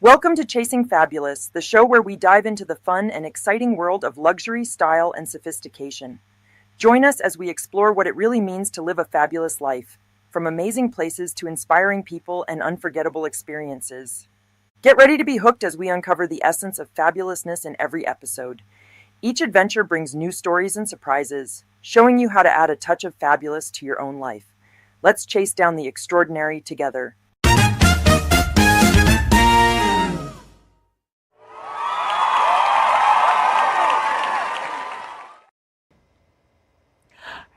Welcome to Chasing Fabulous, the show where we dive into the fun and exciting world of luxury, style, and sophistication. Join us as we explore what it really means to live a fabulous life, from amazing places to inspiring people and unforgettable experiences. Get ready to be hooked as we uncover the essence of fabulousness in every episode. Each adventure brings new stories and surprises, showing you how to add a touch of fabulous to your own life. Let's chase down the extraordinary together.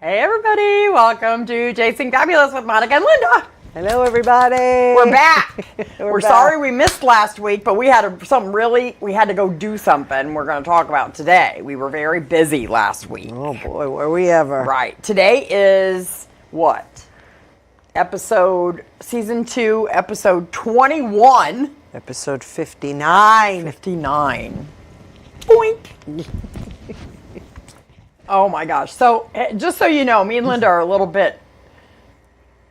Hey everybody, welcome to Chasing Fabulous with Monica and Linda. Hello everybody. We're back. We're back. Sorry we missed last week, but we had to go do something we're going to talk about today. We were very busy last week. Oh boy, were we ever. Right. Today is what? Season 2, episode 21. Episode 59. 59. Boink. Oh my gosh. So, just so you know, me and Linda are a little bit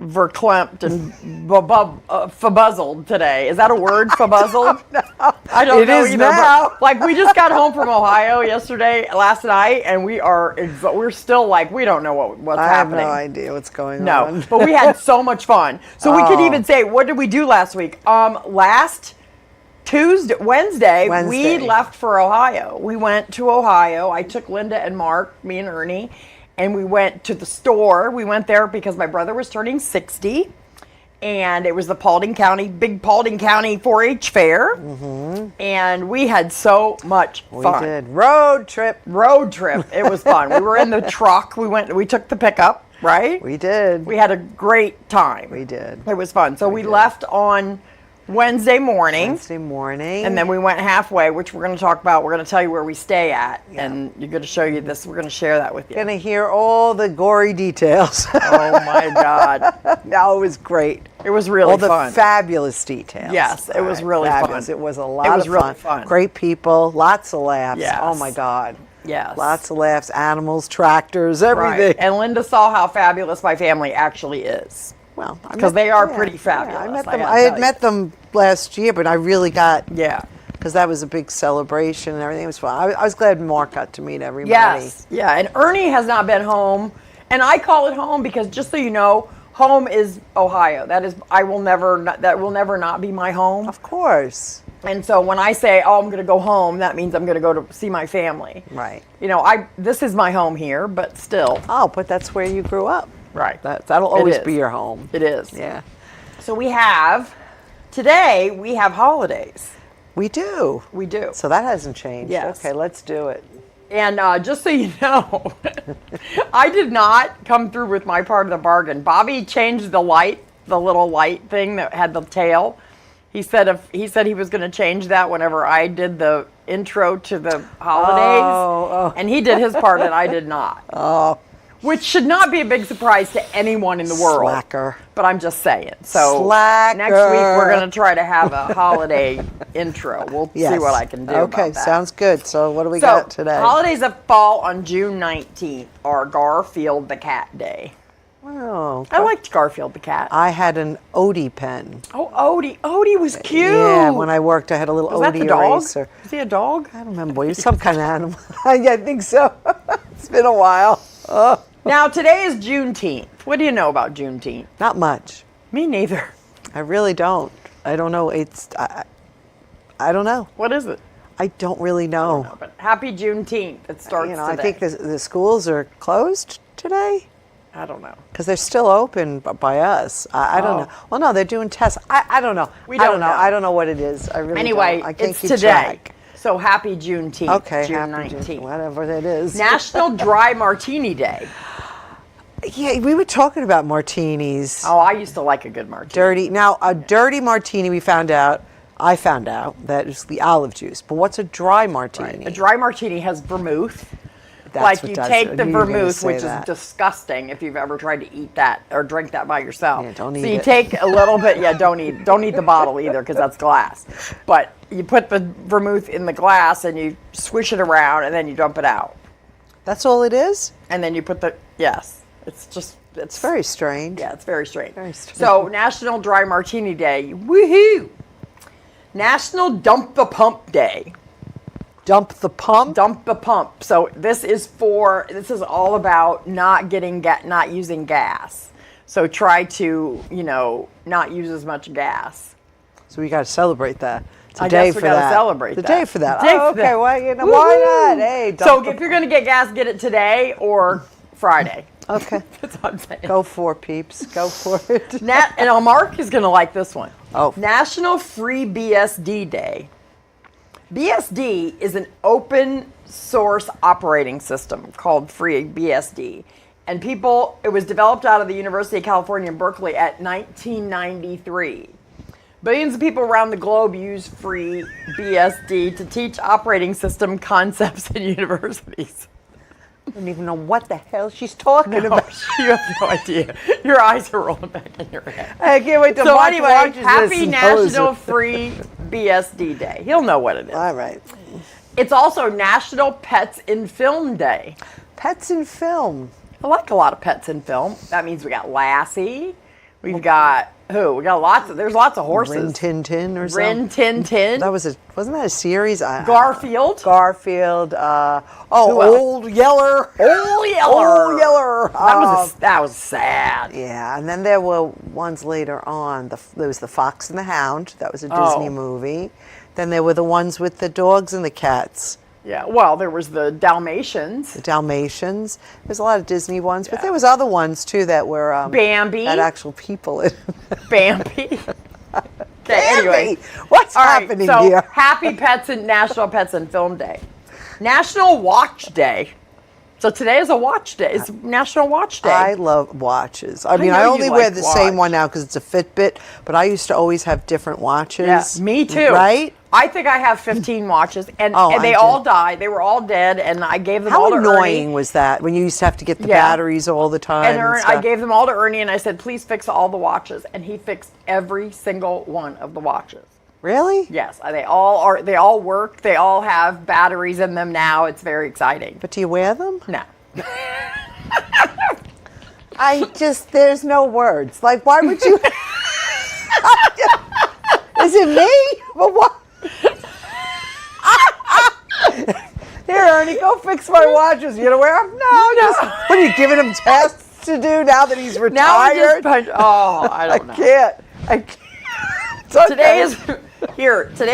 verklempt and fabuzzled today. Is that a word, fabuzzled? No. I don't know is either. now. Like, we just got home from Ohio last night, and we're still like, we don't know what's happening. I have no idea what's going on. No, but we had so much fun. So we could even say, what did we do last week? Wednesday, we left for Ohio. We went to Ohio. I took Linda and Mark, me and Ernie, and we went to the store. We went there because my brother was turning 60, and it was the big Paulding County 4-H fair, and we had so much fun. We did. Road trip. It was fun. We were in the truck. We took the pickup, right? We did. We had a great time. We did. It was fun. So we left on Wednesday morning. And then we went halfway, which we're going to talk about. We're going to tell you where we stay at. Yeah. And you're going to show you this. We're going to share that with you. Going to hear all the gory details. Oh, my God. No, it was great. It was really fun. All the fabulous details. Yes, it was really fun. It was a lot of really fun. Great people. Lots of laughs. Yes. Oh, my God. Yes. Lots of laughs. Animals, tractors, everything. Right. And Linda saw how fabulous my family actually is. Well, because they are pretty fabulous. I had met them last year, but I really got because that was a big celebration and everything. It was fun. I was glad Mark got to meet everybody. Yes, yeah, and Ernie has not been home, and I call it home because just so you know, home is Ohio. That will never not be my home. Of course. And so when I say, I'm going to go home, that means I'm going to go to see my family. Right. You know, this is my home here, but still. Oh, but that's where you grew up. Right. That'll always be your home. It is. Yeah. So today we have holidays. We do. We do. So that hasn't changed. Yes. Okay, let's do it. And just so you know, I did not come through with my part of the bargain. Bobby changed the little light thing that had the tail. He said he was going to change that whenever I did the intro to the holidays. Oh. And he did his part and I did not. Oh. Which should not be a big surprise to anyone in the world. Slacker. But I'm just saying. So Slacker. Next week we're going to try to have a holiday intro. We'll see what I can do about that. Okay, sounds good. So what do we got today? Holidays that fall on June 19th are Garfield the Cat Day. Oh. I liked Garfield the cat. I had an Odie pen. Oh, Odie. Odie was cute. Yeah, when I worked, I had a little Odie eraser. Was he a dog? I don't remember. He was some kind of animal. Yeah, I think so. It's been a while. Oh. Now, today is Juneteenth. What do you know about Juneteenth? Not much. Me neither. I really don't. I don't know. I don't know. What is it? I don't really know. I don't know, but happy Juneteenth. It starts today. I think the schools are closed today. I don't know. Because they're still open by us. I don't know. Well, no, they're doing tests. I don't know. We don't know. I don't know what it is. I really anyway, don't. I can't it's keep today. track. So happy Juneteenth. Okay, June happy 19th. Whatever that is. National Dry Martini Day. Yeah, we were talking about martinis. Oh, I used to like a good martini. A dirty martini, I found out that it's the olive juice. But what's a dry martini? Right. A dry martini has vermouth. That's you take the vermouth, which is disgusting if you've ever tried to eat that or drink that by yourself. Yeah, don't eat it. So you it. take a little bit. Yeah, don't eat the bottle either because that's glass. But you put the vermouth in the glass and you swish it around and then you dump it out. That's all it is? And then you put it's very strange. Yeah, it's very strange. Very strange. So National Dry Martini Day. Woohoo! National Dump the Pump Day. Dump the pump? Dump the pump. So this is all about not using gas. So try to, not use as much gas. So we got to celebrate that. I guess we got to celebrate that. The day for that. Day oh, for okay. that. Well, why not? Hey, so if you're going to get gas, get it today or Friday. Okay. That's what I'm saying. Go for it, peeps. Go for it. And Mark is going to like this one. Oh. National Free BSD Day. BSD is an open source operating system called FreeBSD. And it was developed out of the University of California in Berkeley at 1993. Billions of people around the globe use FreeBSD to teach operating system concepts in universities. I don't even know what the hell she's talking about. You have no idea. Your eyes are rolling back in your head. I can't wait to So watch anyway, happy this National Free BSD Day. He'll know what it is. All right. It's also National Pets in Film Day. Pets in film. I like a lot of pets in film. That means we got Lassie. We've got who? We got there's lots of horses. Rin Tin Tin or Rin something. Tin Tin. Wasn't that a series? Garfield. Garfield. Old Yeller. Old Yeller. Old Yeller. That was sad. Yeah, and then there were ones later on. There was The Fox and the Hound. That was a Disney movie. Then there were the ones with the dogs and the cats. Yeah, well, there was the Dalmatians. The Dalmatians. There's a lot of Disney ones, but there was other ones too that were Bambi. Had actual people in. Bambi. Okay, anyway, what's happening here? Happy National Pets and Film Day. National Watch Day. So today is a watch day. It's National Watch Day. I love watches. I mean, I only wear the same one now because it's a Fitbit, but I used to always have different watches. Yeah, me too. Right? I think I have 15 watches, and they all died. They were all dead, and I gave them all to Ernie. How annoying was that when you used to have to get the batteries all the time? And I gave them all to Ernie, and I said, please fix all the watches. And he fixed every single one of the watches. Really? Yes. They all work. They all have batteries in them now. It's very exciting. But do you wear them? No. There's no words. Like, why would you? Is it me? But what? Here, Ernie, go fix my watches. You gonna wear them? No. What are you giving him tests to do now that he's retired? I don't know. I can't. Today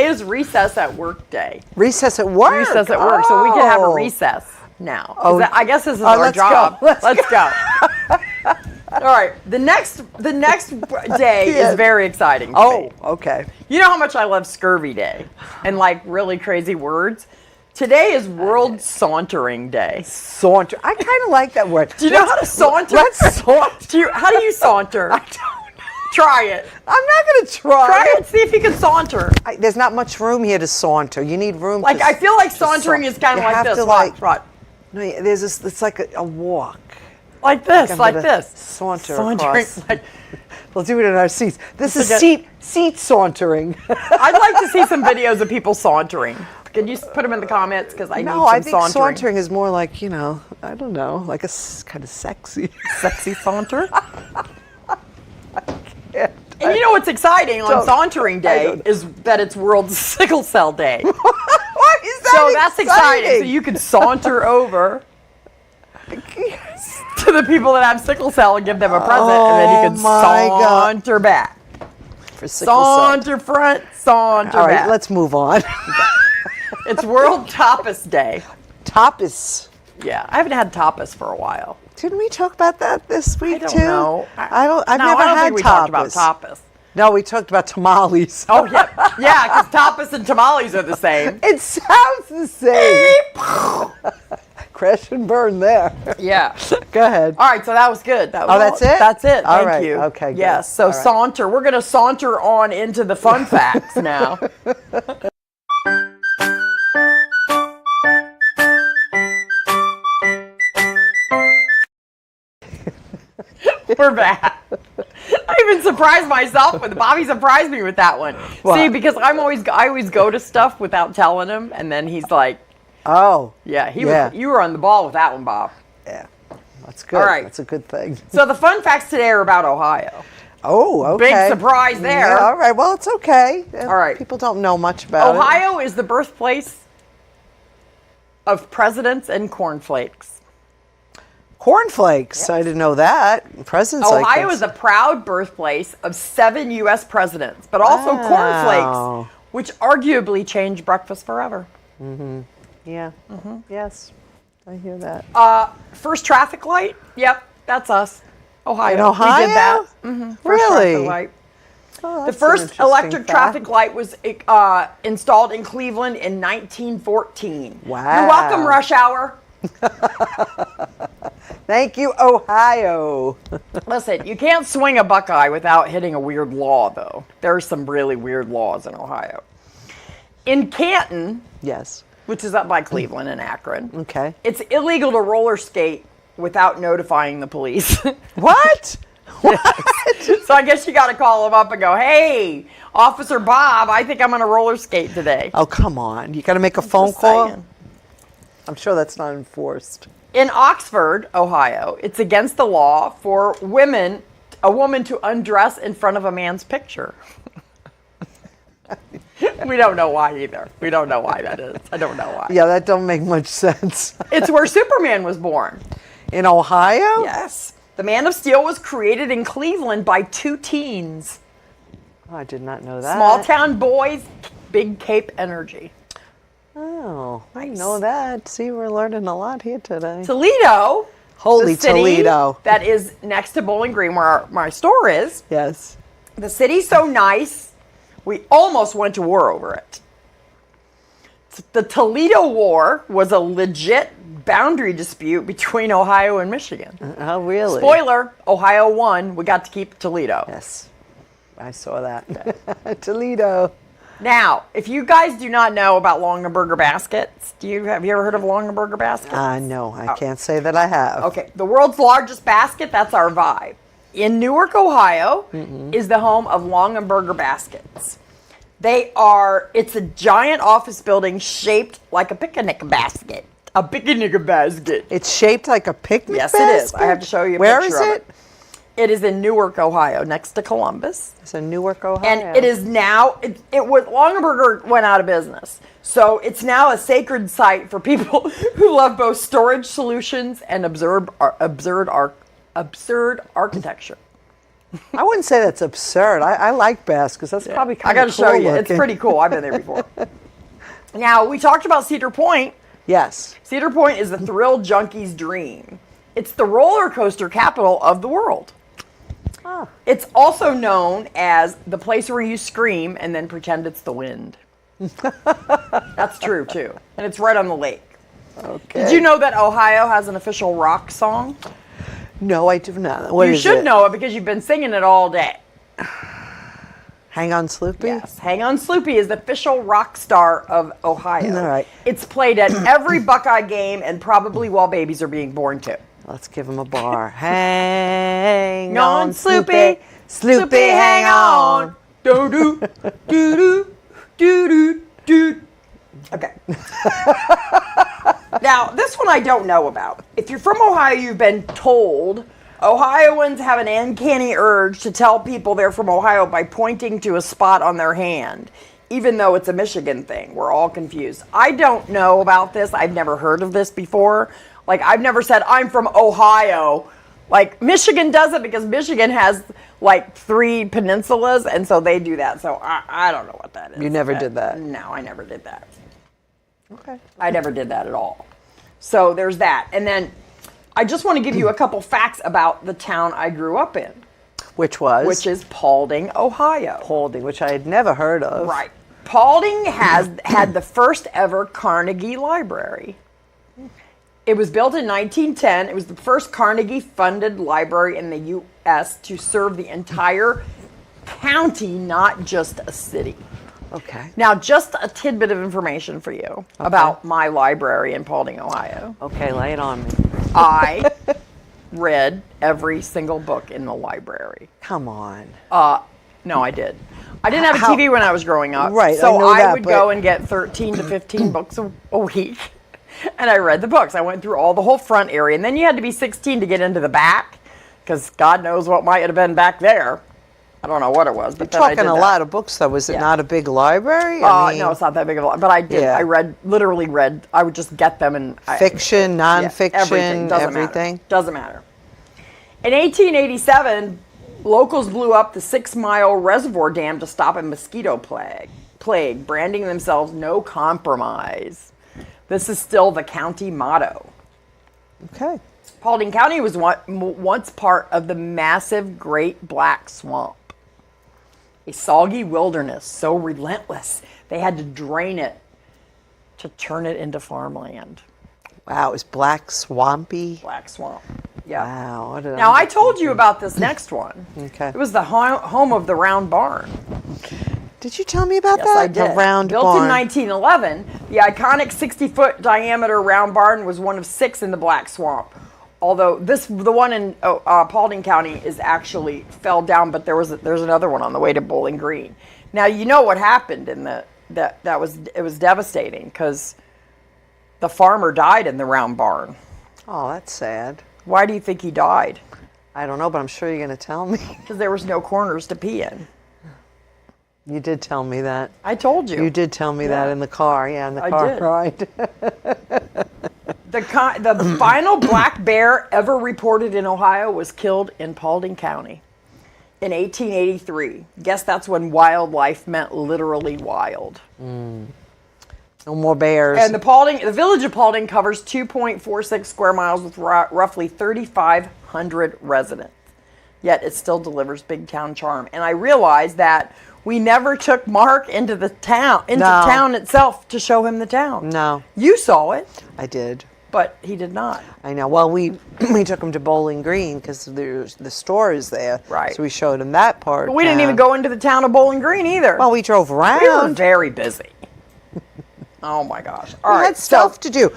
is recess at work day. Recess at work? Recess at work. So we can have a recess now. I guess this is our job. Let's go. All right. The next day is very exciting to me. Okay. You know how much I love Scurvy Day and like really crazy words? Today is World Sauntering Day. Saunter. I kind of like that word. Do you know how to saunter? Let's saunter. How do you saunter? I don't know. Try it. I'm not going to try. Try it. See if you can saunter. There's not much room here to saunter. You need room. Like I feel like sauntering is kind of like this. Watch. No, there's this. It's like a walk. Like this. Like this. Sauntering across. We'll do it in our seats. This is seat sauntering. I'd like to see some videos of people sauntering. Can you put them in the comments? Because I need some I think sauntering. sauntering is more like, I don't know, like a kind of sexy. Sexy saunter? And you know what's exciting on Sauntering Day is that it's World Sickle Cell Day. What is that? So that's exciting. So you can saunter over to the people that have sickle cell and give them a present, and then you can saunter back. For sickle saunter front, saunter back. All right, let's move on. It's World Tapas Day. Tapas. Yeah, I haven't had tapas for a while. Didn't we talk about that this week too? I don't know. I've never had think we talked about tapas. No, we talked about tamales. Oh yeah, yeah, because tapas and tamales are the same. It sounds the same. Crash and burn there. Yeah. Go ahead. All right, so that was good. That's it? That's it. All Thank right. you. Okay, good. Yes, so saunter. We're going to saunter on into the fun facts now. We're back. I even surprised myself with Bobby. Surprised me with that one. What? See, because I always go to stuff without telling him, and then he's like, "Oh, yeah, you were on the ball with that one, Bob." Yeah, that's good. All right, that's a good thing. So the fun facts today are about Ohio. Oh, okay. Big surprise there. Yeah, all right, well, it's okay. All right. People don't know much about it. Ohio is the birthplace of presidents and cornflakes. Cornflakes. Yes. I didn't know that. Presidents like Ohio is a proud birthplace of 7 U.S. presidents, but also cornflakes, which arguably changed breakfast forever. Mm-hmm. Yeah. Mm-hmm. Yes. I hear that. First traffic light? Yep, that's us. Ohio. In Ohio? We did that. Mm-hmm. First really? traffic light. Oh, the first electric traffic light was installed in Cleveland in 1914. Wow. You're welcome, Rush Hour. Thank you, Ohio. Listen, you can't swing a Buckeye without hitting a weird law, though. There are some really weird laws in Ohio. In Canton, yes, which is up by Cleveland and Akron, okay, it's illegal to roller skate without notifying the police. What? What? So I guess you got to call them up and go, "Hey, Officer Bob, I think I'm going to roller skate today." Oh, come on. You got to make a phone call? Saying. I'm sure that's not enforced. In Oxford, Ohio, it's against the law for a woman to undress in front of a man's picture. We don't know why either. We don't know why that is. I don't know why. Yeah, that don't make much sense. It's where Superman was born. In Ohio? Yes. The Man of Steel was created in Cleveland by 2 teens. Oh, I did not know that. Small town boys, big Cape energy. Oh, nice. I didn't know that. See, we're learning a lot here today. Toledo. Holy the city Toledo. That is next to Bowling Green where my store is. Yes. The city's so nice, we almost went to war over it. The Toledo War was a legit boundary dispute between Ohio and Michigan. Oh, really? Spoiler, Ohio won. We got to keep Toledo. Yes, I saw that. Okay. Toledo. Now, if you guys do not know about Longaberger baskets, have you ever heard of Longaberger baskets? No, I can't say that I have. Okay, the world's largest basket, that's our vibe. In Newark, Ohio, is the home of Longaberger baskets. It's a giant office building shaped like a picnic basket. A picnic basket. It's shaped like a picnic basket? Yes, it is. I have to show you a picture of it. Where is it? It is in Newark, Ohio, next to Columbus. It's in Newark, Ohio. And it is now, Longaberger went out of business. So it's now a sacred site for people who love both storage solutions and absurd architecture. I wouldn't say that's absurd. I like baskets. That's probably kind of cool. I got to show you. Looking. It's pretty cool. I've been there before. Now, we talked about Cedar Point. Yes. Cedar Point is the thrill junkie's dream. It's the roller coaster capital of the world. Ah. It's also known as the place where you scream and then pretend it's the wind. That's true, too. And it's right on the lake. Okay. Did you know that Ohio has an official rock song? No, I do not. You should know it because you've been singing it all day. Hang on, Sloopy? Yes. Hang on, Sloopy is the official rock star of Ohio. All right. It's played at every Buckeye game and probably while babies are being born, too. Let's give him a bar. Hang on, Sloopy. Sloopy, hang on. Do-do, do-do, do-do, do. Okay. Now, this one I don't know about. If you're from Ohio, you've been told Ohioans have an uncanny urge to tell people they're from Ohio by pointing to a spot on their hand, even though it's a Michigan thing. We're all confused. I don't know about this. I've never heard of this before. Like, I've never said, I'm from Ohio. Like, Michigan does it because Michigan has, like, 3 peninsulas, and so they do that. So I don't know what that is. You never did that? No, I never did that. Okay. I never did that at all. So there's that. And then I just want to give you a couple facts about the town I grew up in. Which was? Which is Paulding, Ohio. Paulding, which I had never heard of. Right. Paulding had the first ever Carnegie Library. It was built in 1910. It was the first Carnegie-funded library in the U.S. to serve the entire county, not just a city. Okay. Now, just a tidbit of information for you about my library in Paulding, Ohio. Okay, lay it on me. I read every single book in the library. Come on. No, I did. I didn't have a TV when I was growing up. Right, so I know that, would go and get 13 to 15 books a week. And I read the books. I went through the whole front area. And then you had to be 16 to get into the back, because God knows what might have been back there. I don't know what it was, but You're talking a lot of books, though. Was it not a big library? No, it's not that big of a library. But I did. Yeah. I literally read. I would just get them and fiction, nonfiction, everything. Everything. Doesn't matter. In 1887, locals blew up the 6 Mile Reservoir Dam to stop a mosquito plague, branding themselves "No Compromise." This is still the county motto. Okay. Paulding County was once part of the massive Great Black Swamp, a soggy wilderness so relentless they had to drain it to turn it into farmland. Wow, it was black, swampy. Black swamp. Yeah. Wow. Now, I told you about this next one. Okay. It was the home of the Round Barn. Did you tell me about that? Yes, I did. The Round Built Barn. in 1911, the iconic 60-foot diameter Round Barn was one of 6 in the Black Swamp. Although the one in Paulding County is actually fell down, but there's another one on the way to Bowling Green. Now you know what happened in it was devastating because the farmer died in the Round Barn. Oh, that's sad. Why do you think he died? I don't know, but I'm sure you're going to tell me. Because there was no corners to pee in. You did tell me that. I told you. You did tell me that in the car. Yeah, in the car ride. The final black bear ever reported in Ohio was killed in Paulding County in 1883. Guess that's when wildlife meant literally wild. No more bears. And the village of Paulding covers 2.46 square miles with roughly 3,500 residents. Yet it still delivers big town charm. And I realized that we never took Mark into town itself to show him the town. No. You saw it. I did. But he did not. I know. Well, we took him to Bowling Green because the store is there. Right. So we showed him that part. But we didn't even go into the town of Bowling Green either. Well, we drove around. We were very busy. Oh my gosh. All right. We had stuff to do.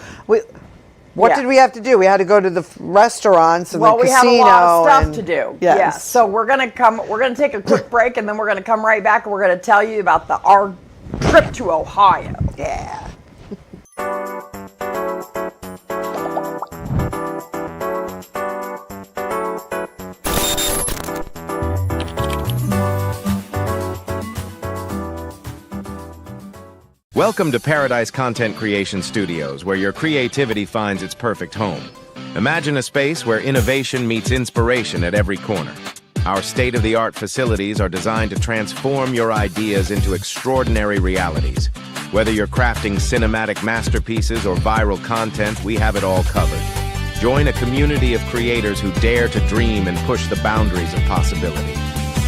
What did we have to do? We had to go to the restaurants and the casino. Well, we had a lot of stuff to do. Yes. Yeah. So we're gonna take a quick break and then we're gonna come right back and we're gonna tell you about our trip to Ohio. Yeah. Welcome to Paradise Content Creation Studios, where your creativity finds its perfect home. Imagine a space where innovation meets inspiration at every corner. Our state-of-the-art facilities are designed to transform your ideas into extraordinary realities. Whether you're crafting cinematic masterpieces or viral content, we have it all covered. Join a community of creators who dare to dream and push the boundaries of possibility.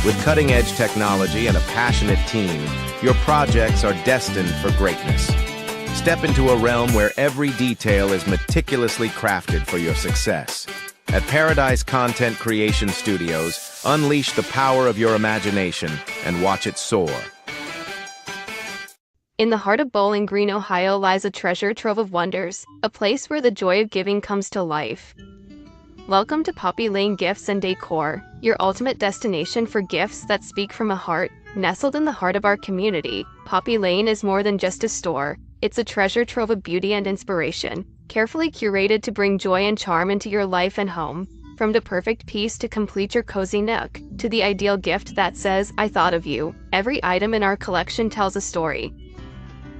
With cutting-edge technology and a passionate team, your projects are destined for greatness. Step into a realm where every detail is meticulously crafted for your success. At Paradise Content Creation Studios, unleash the power of your imagination and watch it soar. In the heart of Bowling Green, Ohio lies a treasure trove of wonders, a place where the joy of giving comes to life. Welcome to Poppy Lane Gifts and Decor, your ultimate destination for gifts that speak from a heart. Nestled in the heart of our community, Poppy Lane is more than just a store. It's a treasure trove of beauty and inspiration, carefully curated to bring joy and charm into your life and home. From the perfect piece to complete your cozy nook, to the ideal gift that says, "I thought of you." Every item in our collection tells a story.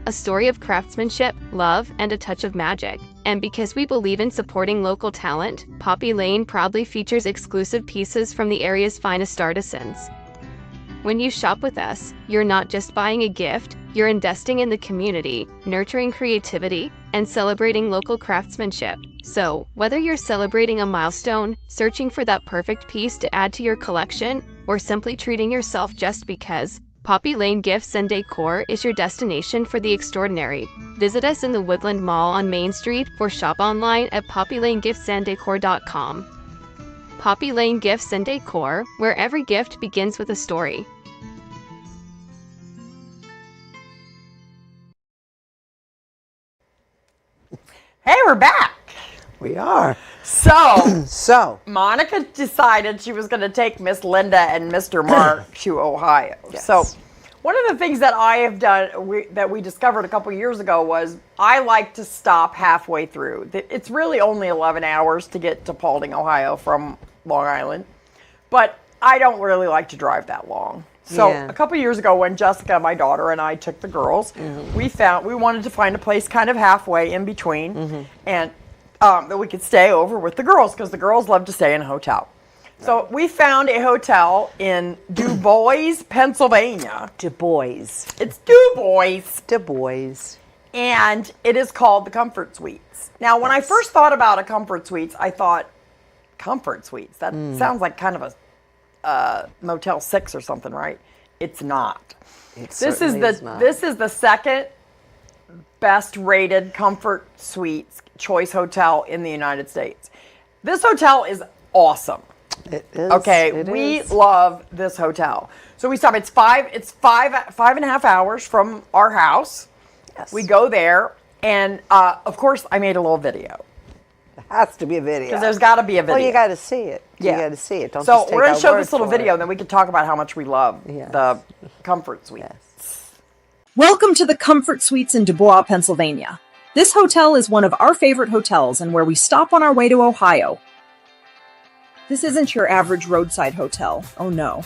A story of craftsmanship, love, and a touch of magic. And because we believe in supporting local talent, Poppy Lane proudly features exclusive pieces from the area's finest artisans. When you shop with us, you're not just buying a gift, you're investing in the community, nurturing creativity, and celebrating local craftsmanship. So, whether you're celebrating a milestone, searching for that perfect piece to add to your collection, or simply treating yourself just because, Poppy Lane Gifts and Decor is your destination for the extraordinary. Visit us in the Woodland Mall on Main Street or shop online at poppylanegiftsandDecor.com. Poppy Lane Gifts and Decor, where every gift begins with a story. Hey, we're back. We are. So Monica decided she was going to take Miss Linda and Mr. Mark to Ohio. Yes. So one of the things that I have done, that we discovered a couple years ago, was I like to stop halfway through. It's really only 11 hours to get to Paulding, Ohio from Long Island. But I don't really like to drive that long. So a couple years ago when Jessica, my daughter, and I took the girls, we wanted to find a place kind of halfway in between and that we could stay over with the girls because the girls love to stay in a hotel. So we found a hotel in Du Bois, Pennsylvania. Du Bois. It's Du Bois. Du Bois. And it is called the Comfort Suites. Now, when I first thought about a Comfort Suites, I thought, Comfort Suites? That sounds like kind of a Motel 6 or something, right? It's not. This is the second best rated Comfort Suites choice hotel in the United States. This hotel is awesome. It is. Okay, we love this hotel. So we stop. It's five and a half hours from our house. Yes. We go there, and of course, I made a little video. There has to be a video. Because there's got to be a video. Well, you got to see it. Yeah. You got to see it. Don't so just take we're going to show this little for video, it. and then we can talk about how much we love the Comfort Suite. Yes. Welcome to the Comfort Suites in Dubois, Pennsylvania. This hotel is one of our favorite hotels and where we stop on our way to Ohio. This isn't your average roadside hotel. Oh no.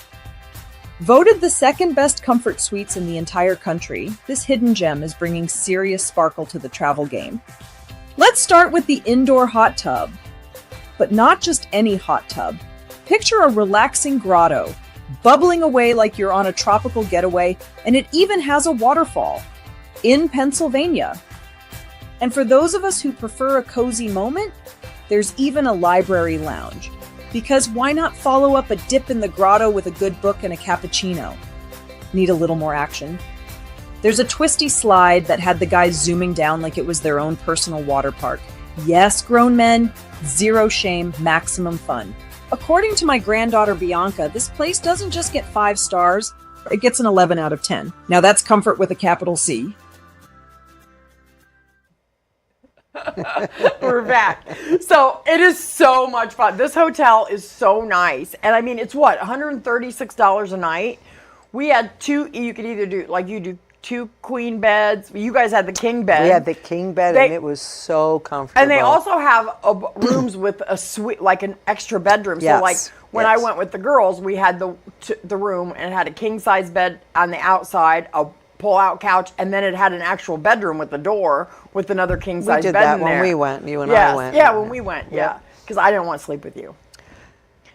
Voted the second best comfort suites in the entire country, this hidden gem is bringing serious sparkle to the travel game. Let's start with the indoor hot tub. But not just any hot tub. Picture a relaxing grotto, bubbling away like you're on a tropical getaway, and it even has a waterfall. In Pennsylvania. And for those of us who prefer a cozy moment, there's even a library lounge. Because why not follow up a dip in the grotto with a good book and a cappuccino? Need a little more action? There's a twisty slide that had the guys zooming down like it was their own personal water park. Yes, grown men, zero shame, maximum fun. According to my granddaughter Bianca, this place doesn't just get 5 stars, it gets an 11 out of 10. Now that's comfort with a capital C. We're back. So it is so much fun. This hotel is so nice. And I mean, it's what, $136 a night? We had 2, you could either do, like you do 2 queen beds. You guys had the king bed. We had the king bed and it was so comfortable. And they also have rooms with a suite, like an extra bedroom. Yes. So like when I went with the girls, we had the room and it had a king size bed on the outside, a pull-out couch, and then it had an actual bedroom with the door with another king-size bed in there. We did that when we went. You and I went. Yeah, when we went, yeah. Because I didn't want to sleep with you.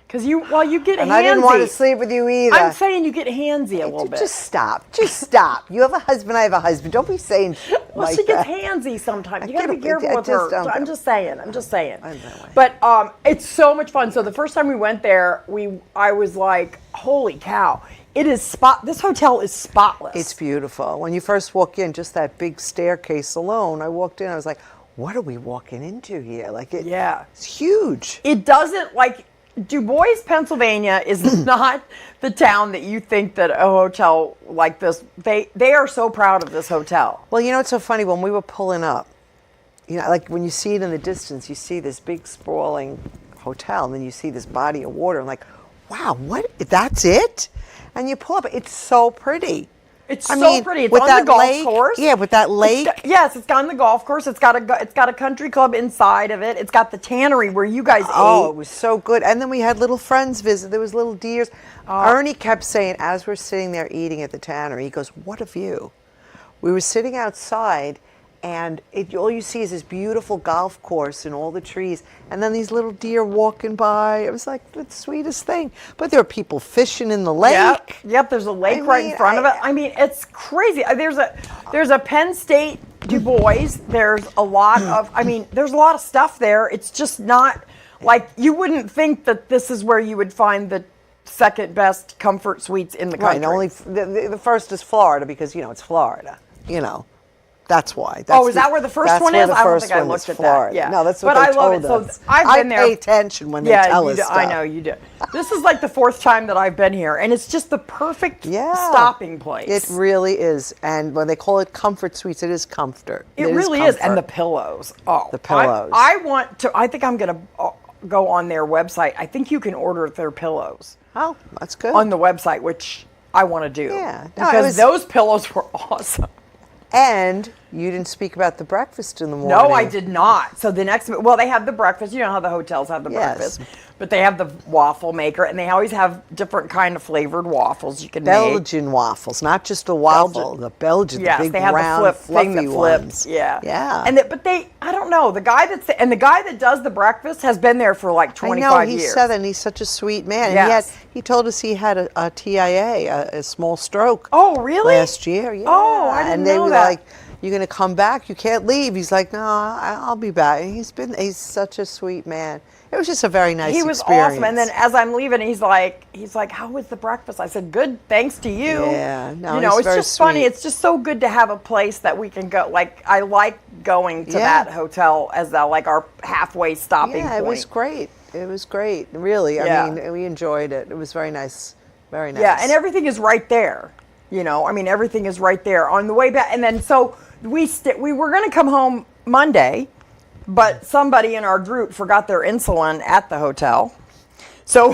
Because you get handsy. And I didn't want to sleep with you either. I'm saying you get handsy a little bit. Just stop. Just stop. You have a husband, I have a husband. Don't be saying well, like she gets that. handsy sometimes. You got to be careful with just her. So I'm just saying. I'm just saying. I'm that way. But it's so much fun. So the first time we went there, I was like, holy cow. This hotel is spotless. It's beautiful. When you first walk in, just that big staircase alone, I walked in, I was like, what are we walking into here? Like it's huge. It doesn't, like, Du Bois, Pennsylvania is not the town that you think that a hotel like this, they are so proud of this hotel. Well, you know, it's so funny, when we were pulling up, you know, like when you see it in the distance, you see this big sprawling hotel, and then you see this body of water, and like, wow, that's it? And you pull up, it's so pretty. It's pretty. It's on the golf course. Yeah, with that lake. It's on the golf course. It's got a country club inside of it. It's got the tannery where you guys ate. Oh, it was so good. And then we had little friends visit. There was little deers. Ernie kept saying, as we're sitting there eating at the tannery, he goes, what a view. We were sitting outside, and all you see is this beautiful golf course and all the trees, and then these little deer walking by. It was like the sweetest thing. But there are people fishing in the lake. Yep, there's a lake right in front of it. I mean, it's crazy. There's a Penn State Du Bois. There's a lot of stuff there. It's just not, like, you wouldn't think that this is where you would find the second best comfort suites in the country. Right, only the first is Florida because, you know, it's Florida, you know. That's why. Is that where the first one is? I don't think I looked at that. Yeah. No, that's what they told us. So I've been there. I pay attention when they tell us stuff. I know you do. This is like the 4th time that I've been here, and it's just the perfect stopping place. It really is. And when they call it comfort suites, it is comfort. It really is. And the pillows. Oh, the pillows. I think I'm going to go on their website. I think you can order their pillows. Oh, that's good. On the website, which I want to do. Yeah. Because those pillows were awesome. And You didn't speak about the breakfast in the morning. No, I did not. So the next, well, they have the breakfast. You know how the hotels have the breakfast, but they have the waffle maker, and they always have different kind of flavored waffles you can make. Belgian waffles, not just a waffle. The Belgian, yes, the big they have round, the flip thing fluffy that ones. flips. Yeah, yeah. And but I don't know. The guy that does the breakfast has been there for like 25 years. I know. He said that, and he's such a sweet man. Yes. And he told us he had a TIA, a small stroke. Oh, really? Last year. Yeah. Oh, I didn't know that. And they were like, "You're going to come back? You can't leave." He's like, "No, I'll be back." And he's such a sweet man. It was just a very nice experience. He was awesome. And then as I'm leaving, he's like, "How was the breakfast?" I said, "Good, thanks to you." Yeah, no, you know, it's it's just very funny. sweet. It's just so good to have a place that we can go. Like, I like going to that hotel as our halfway stopping point. It was great. It was great, really. Yeah. I mean, we enjoyed it. It was very nice. Very nice. Yeah, and everything is right there. You know, I mean, everything is right there on the way back. And then so we were going to come home Monday, but somebody in our group forgot their insulin at the hotel. So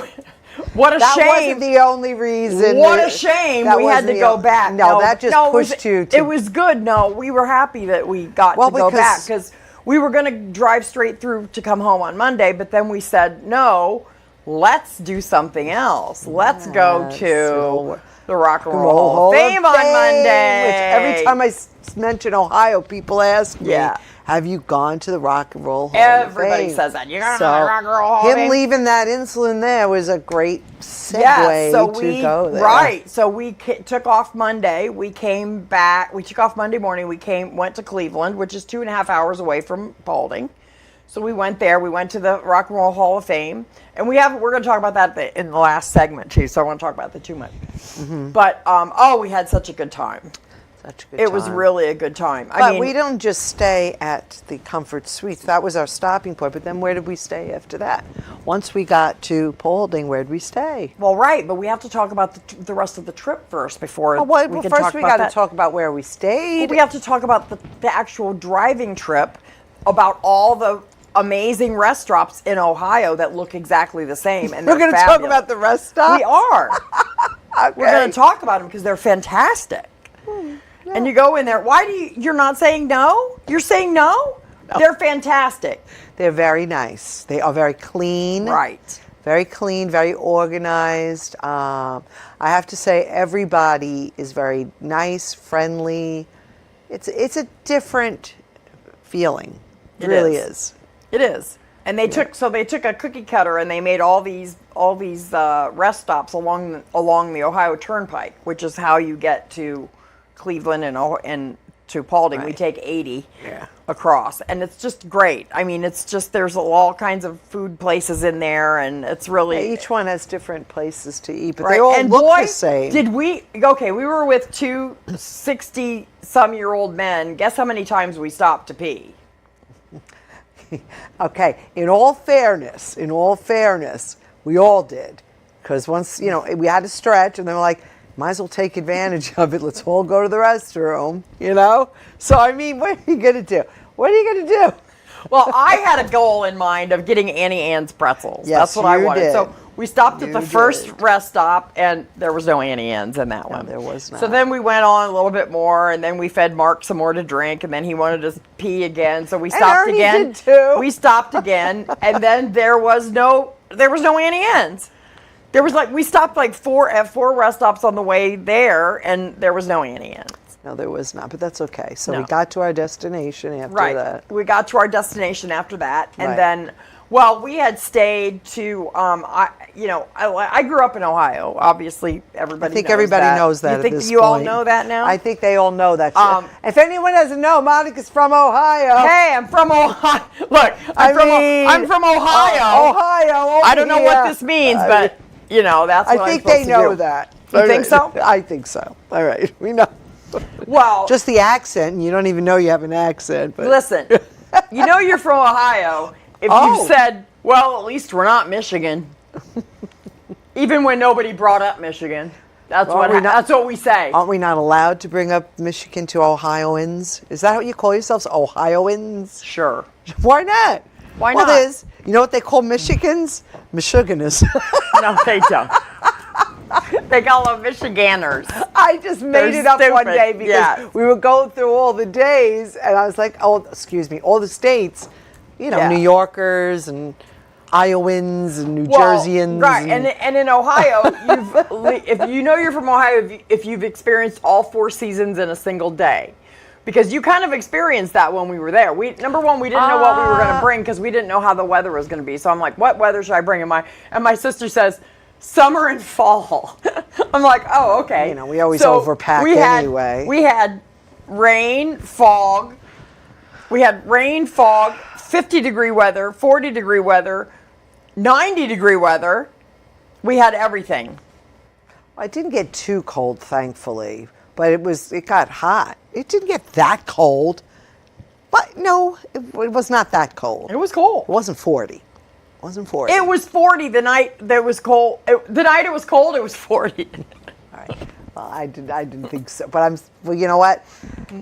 what a shame. That wasn't the only reason. What a shame we had to go back. No, that just pushed you to... It was good. No, we were happy that we got to go back because we were going to drive straight through to come home on Monday, but then we said, no, let's do something else. Let's go to the Rock and Roll Hall of Fame on Monday. Which every time I mention Ohio, people ask me, have you gone to the Rock and Roll Hall of Fame? Everybody says that. You got to the Rock and Roll Hall of Fame. Him leaving that insulin there was a great segue to go there. Right. So we took off Monday. We came back. We took off Monday morning. Went to Cleveland, which is 2.5 hours away from Paulding. So we went there. We went to the Rock and Roll Hall of Fame, and we're going to talk about that in the last segment too. So I want to talk about that too much. Mm-hmm. But we had such a good time. It was really a good time. But we don't just stay at the Comfort Suites. That was our stopping point. But then where did we stay after that? Once we got to Paulding, where did we stay? Well, right, but we have to talk about the rest of the trip first before we can first talk we about got that. to talk about where we stayed. Well, we have to talk about the actual driving trip, about all the amazing rest stops in Ohio that look exactly the same. And we're going to talk about the rest stops? We are. Okay. We're going to talk about them because they're fantastic. Yeah. And you go in there. Why you're not saying no? You're saying no? They're fantastic. They're very nice. They are very clean. Right. Very clean, very organized. I have to say everybody is very nice, friendly. It's a different feeling. It really is. It is. And they took a cookie cutter and they made all these rest stops along the Ohio Turnpike, which is how you get to Cleveland and to Paulding. Right. We take 80 across, and it's just great. I mean, it's just there's all kinds of food places in there, and it's really each one has different places to eat, but they all look the same. Did we? Okay, we were with two 60-some-year-old men. Guess how many times we stopped to pee? Okay, in all fairness, we all did, because once we had to stretch, and they were like, might as well take advantage of it. Let's all go to the restroom, So, I mean, what are you going to do? What are you going to do? Well, I had a goal in mind of getting Annie Ann's pretzels. Yes, that's what I wanted. Did. So we stopped at the first rest stop, and there was no Annie Ann's in that one. No, there was not. So then we went on a little bit more, and then we fed Mark some more to drink, and then he wanted to pee again. So we stopped Ernie again. Did too. We stopped again, and then there was no Annie Ann's. There was we stopped at four rest stops on the way there, and there was no Annie Ann's. No, there was not, but that's okay. So we got to our destination after that. We got to our destination after that, and then, we had stayed to. I grew up in Ohio. Obviously, everybody. I think everybody knows that. You think at this you point. all know that now? I think they all know that. If anyone doesn't know, Monica's from Ohio. Hey, I'm from Ohio. Look, I'm from Ohio. Ohio. I don't know what this means, but that's what I think they know that. You think so? I think so. All right, we know. Well, just the accent. You don't even know you have an accent. But. Listen, you're from Ohio if you said, well, at least we're not Michigan. Even when nobody brought up Michigan. That's what we say. Aren't we not allowed to bring up Michigan to Ohioans? Is that what you call yourselves, Ohioans? Sure. Why not? Why not? Well, you know what they call Michigans? Michiganers. No, they don't. They call them Michiganders. I just made it up one day because we would go through all the days, and I was like, all the states, New Yorkers and Iowans and New Jerseyans. Right, and in Ohio, if you know you're from Ohio, if you've experienced all 4 seasons in a single day. Because you kind of experienced that when we were there. Number one, we didn't know what we were going to bring because we didn't know how the weather was going to be. So I'm like, what weather should I bring? And my sister says, summer and fall. I'm like, oh, okay. We always overpack anyway. We had rain, fog. We had rain, fog, 50-degree weather, 40-degree weather, 90-degree weather. We had everything. I didn't get too cold, thankfully, but it got hot. It didn't get that cold, but no, it was not that cold. It was cold. It wasn't 40. It wasn't 40. It was 40 the night that was cold. The night it was cold, it was 40. All right. Well, I didn't think so, but you know what?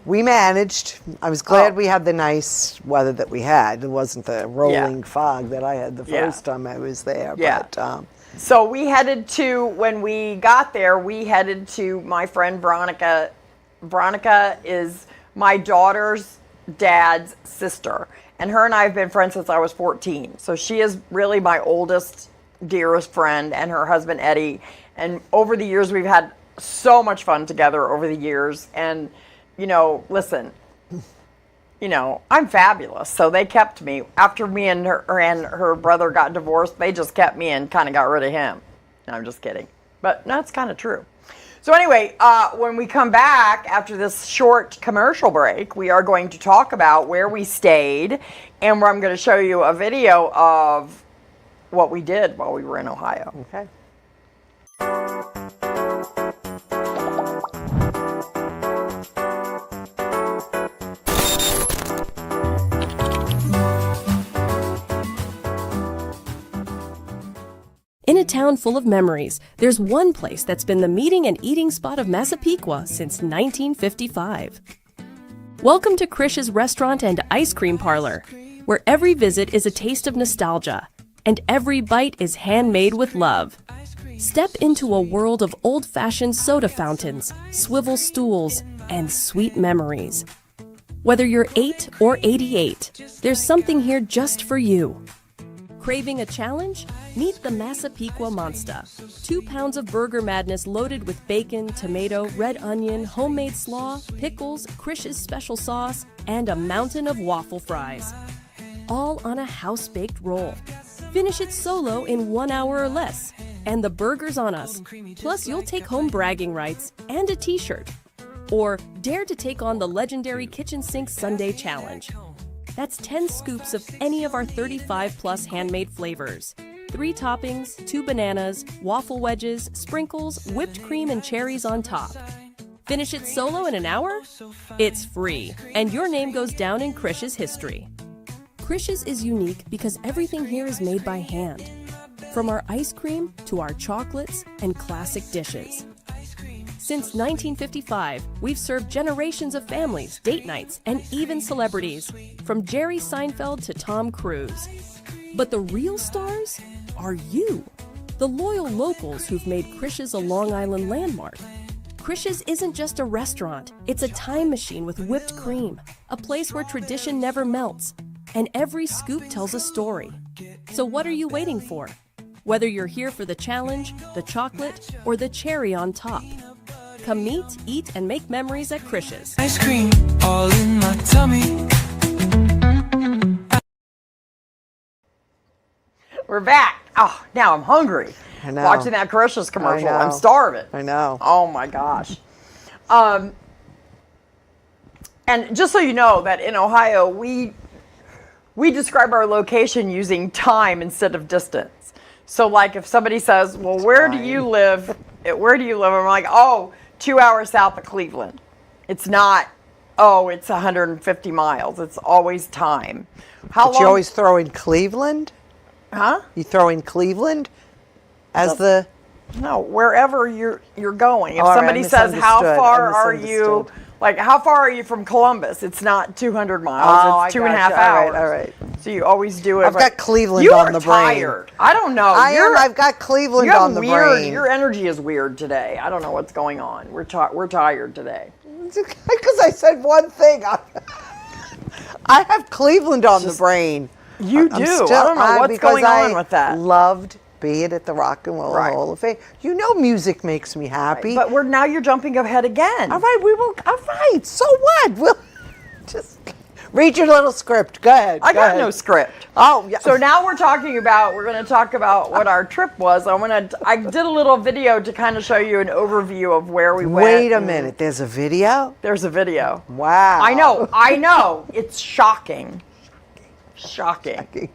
We managed. I was glad we had the nice weather that we had. It wasn't the rolling fog that I had the first time I was there. Yeah. But, so when we got there, we headed to my friend Veronica. Veronica is my daughter's dad's sister, and her and I have been friends since I was 14. So she is really my oldest, dearest friend, and her husband Eddie. And over the years, we've had so much fun together over the years. And, listen, I'm fabulous. So they kept me. After me and her brother got divorced, they just kept me and kind of got rid of him. No, I'm just kidding. But that's kind of true. So anyway, when we come back after this short commercial break, we are going to talk about where we stayed, and where I'm going to show you a video of what we did while we were in Ohio. Okay. In a town full of memories, there's one place that's been the meeting and eating spot of Massapequa since 1955. Welcome to Krish's Restaurant and Ice Cream Parlor, where every visit is a taste of nostalgia, and every bite is handmade with love. Step into a world of old-fashioned soda fountains, swivel stools, and sweet memories. Whether you're 8 or 88, there's something here just for you. Craving a challenge? Meet the Massapequa Monster. 2 pounds of burger madness loaded with bacon, tomato, red onion, homemade slaw, pickles, Krish's special sauce, and a mountain of waffle fries. All on a house-baked roll. Finish it solo in 1 hour or less. And the burger's on us. Plus, you'll take home bragging rights and a t-shirt. Or dare to take on the legendary Kitchen Sink Sundae Challenge. That's 10 scoops of any of our 35-plus handmade flavors. 3 toppings, 2 bananas, waffle wedges, sprinkles, whipped cream, and cherries on top. Finish it solo in an hour? It's free, and your name goes down in Krish's history. Krish's is unique because everything here is made by hand. From our ice cream to our chocolates and classic dishes. Since 1955, we've served generations of families, date nights, and even celebrities, from Jerry Seinfeld to Tom Cruise. But the real stars are you, the loyal locals who've made Krish's a Long Island landmark. Krish's isn't just a restaurant, it's a time machine with whipped cream, a place where tradition never melts, and every scoop tells a story. So what are you waiting for? Whether you're here for the challenge, the chocolate, or the cherry on top. Come meet, eat, and make memories at Krish's. Ice cream all in my tummy. We're back. Oh, now I'm hungry. I know. Watching that Krish's commercial. I know. I'm starving. I know. Oh my gosh. And just so you know that in Ohio, we describe our location using time instead of distance. So like if somebody says, well, where do you live? Where do you live? I'm like, 2 hours south of Cleveland. It's not, it's 150 miles. It's always time. How long? You always throw in Cleveland? Huh? You throw in Cleveland No, wherever you're going. If All right, somebody says, how far I are you Like, how far are you from Columbus? It's not 200 miles. It's 2.5 hours. All right. So you always do it. I've got Cleveland on the brain. You're tired. I don't know. I've got Cleveland on the brain. Your energy is weird today. I don't know what's going on. We're tired today. Because I said one thing. I have Cleveland on the brain. You do. I don't know what's going on with that. Loved being at the Rock and Roll Hall of Fame. You know, music makes me happy. Right. But now you're jumping ahead again. All right, we will. All right. So what? We'll just read your little script. Go ahead. I got no script. Oh, yeah. So now we're going to talk about what our trip was. I did a little video to kind of show you an overview of where we went. Wait a minute. There's a video? There's a video. Wow. I know. It's shocking. Shocking.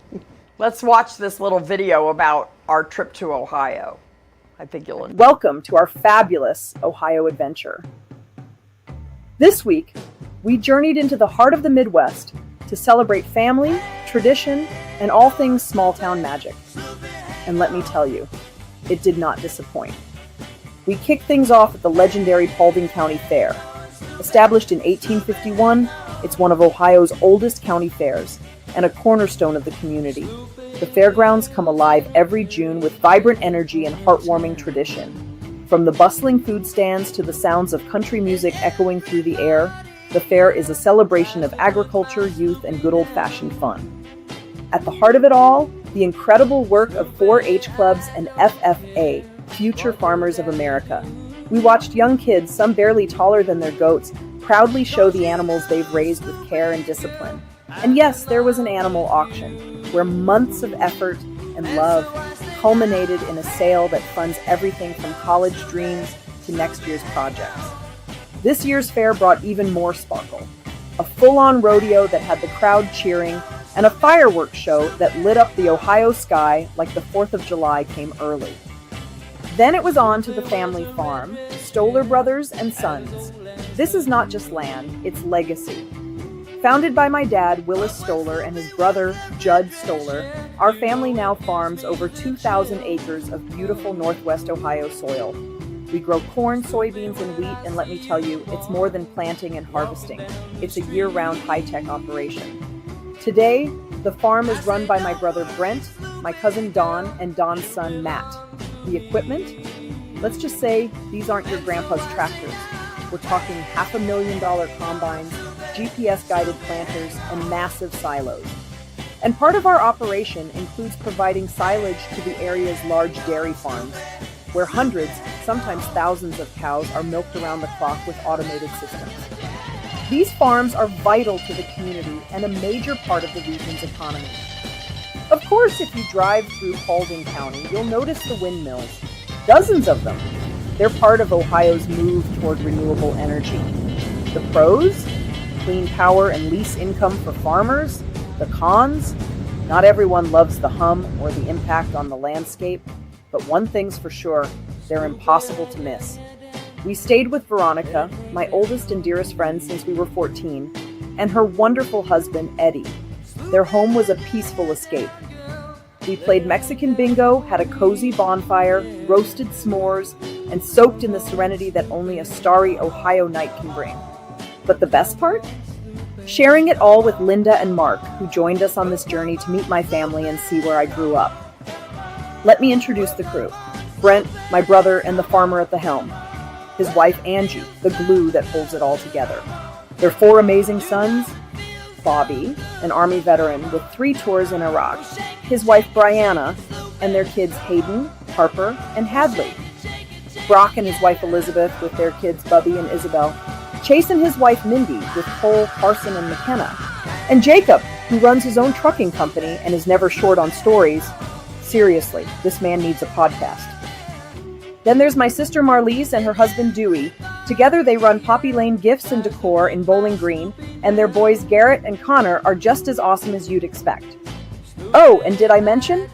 Let's watch this little video about our trip to Ohio. I think you'll enjoy. Welcome to our fabulous Ohio adventure. This week, we journeyed into the heart of the Midwest to celebrate family, tradition, and all things small-town magic. And let me tell you, it did not disappoint. We kicked things off at the legendary Paulding County Fair. Established in 1851, it's one of Ohio's oldest county fairs and a cornerstone of the community. The fairgrounds come alive every June with vibrant energy and heartwarming tradition. From the bustling food stands to the sounds of country music echoing through the air, the fair is a celebration of agriculture, youth, and good old-fashioned fun. At the heart of it all, the incredible work of 4-H clubs and FFA, Future Farmers of America. We watched young kids, some barely taller than their goats, proudly show the animals they've raised with care and discipline. And yes, there was an animal auction, where months of effort and love culminated in a sale that funds everything from college dreams to next year's projects. This year's fair brought even more sparkle. A full-on rodeo that had the crowd cheering, and a fireworks show that lit up the Ohio sky like the 4th of July came early. Then it was on to the family farm, Stoller Brothers and Sons. This is not just land, it's legacy. Founded by my dad, Willis Stoller, and his brother, Judd Stoller, our family now farms over 2,000 acres of beautiful Northwest Ohio soil. We grow corn, soybeans, and wheat, and let me tell you, it's more than planting and harvesting. It's a year-round high-tech operation. Today, the farm is run by my brother Brent, my cousin Don, and Don's son Matt. The equipment? Let's just say these aren't your grandpa's tractors. We're talking $500,000 combines, GPS-guided planters, and massive silos. And part of our operation includes providing silage to the area's large dairy farms, where hundreds, sometimes thousands of cows are milked around the clock with automated systems. These farms are vital to the community and a major part of the region's economy. Of course, if you drive through Paulding County, you'll notice the windmills. Dozens of them. They're part of Ohio's move toward renewable energy. The pros? Clean power and lease income for farmers. The cons? Not everyone loves the hum or the impact on the landscape, but one thing's for sure, they're impossible to miss. We stayed with Veronica, my oldest and dearest friend since we were 14, and her wonderful husband, Eddie. Their home was a peaceful escape. We played Mexican bingo, had a cozy bonfire, roasted s'mores, and soaked in the serenity that only a starry Ohio night can bring. But the best part? Sharing it all with Linda and Mark, who joined us on this journey to meet my family and see where I grew up. Let me introduce the crew. Brent, my brother, and the farmer at the helm. His wife, Angie, the glue that holds it all together. Their 4 amazing sons, Bobby, an Army veteran with 3 tours in Iraq, his wife, Brianna, and their kids, Hayden, Harper, and Hadley. Brock and his wife, Elizabeth, with their kids, Bubby and Isabel. Chase and his wife, Mindy, with Cole, Carson, and McKenna. And Jacob, who runs his own trucking company and is never short on stories. Seriously, this man needs a podcast. Then there's my sister Marlise and her husband Dewey. Together they run Poppy Lane Gifts and Decor in Bowling Green, and their boys Garrett and Connor are just as awesome as you'd expect. Oh, and did I mention?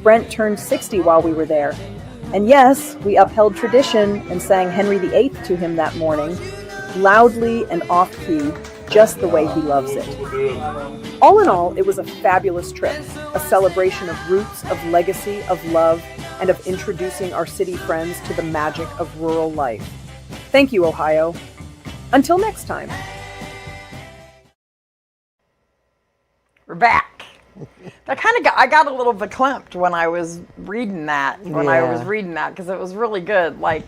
Brent turned 60 while we were there. And yes, we upheld tradition and sang Henry VIII to him that morning, loudly and off-key, just the way he loves it. All in all, it was a fabulous trip, a celebration of roots, of legacy, of love, and of introducing our city friends to the magic of rural life. Thank you, Ohio. Until next time. We're back. I got a little verklempt when I was reading that. Because it was really good. Like,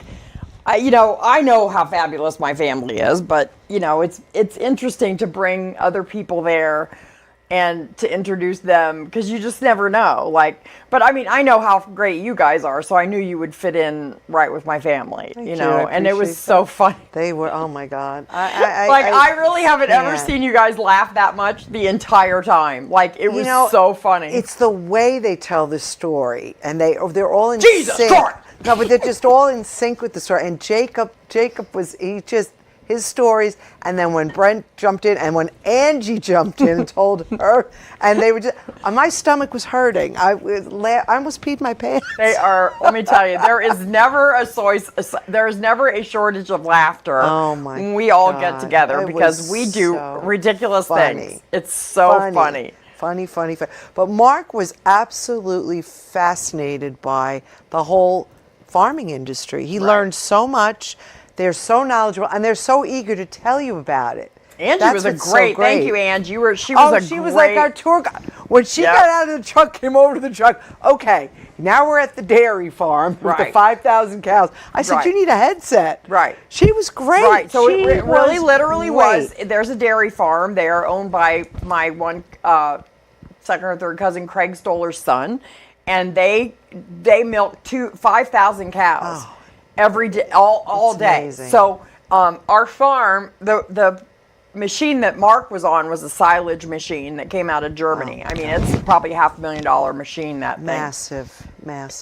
I know how fabulous my family is, but it's interesting to bring other people there and to introduce them, because you just never know. But I mean, I know how great you guys are, so I knew you would fit in right with my family. Thank you. And it was so funny. They were, oh my God. I really haven't ever seen you guys laugh that much the entire time. It was so funny. It's the way they tell the story, and they're all in Jesus sync. Christ! No, but they're just all in sync with the story. And Jacob was, his stories, and then when Brent jumped in, and when Angie jumped in and told her, and they were just, my stomach was hurting. I almost peed my pants. They are. Let me tell you, there is never a shortage of laughter. Oh my! When we all get together, because we do ridiculous things. It's so funny. Funny. But Mark was absolutely fascinated by the whole farming industry. He learned so much. They're so knowledgeable, and they're so eager to tell you about it. Angie was a great. Thank you, Angie. She was like our tour guide. When she got out of the truck, came over to the truck. Okay, now we're at the dairy farm with the 5,000 cows. I said, you need a headset. Right. She was great. Right. So it really, literally was. There's a dairy farm. They are owned by my one second or third cousin, Craig Stoller's son, and they milk 5,000 cows. Oh. Every day, all day. Amazing. So our farm, the machine that Mark was on was a silage machine that came out of Germany. I mean, it's probably $500,000 machine, that thing. Massive.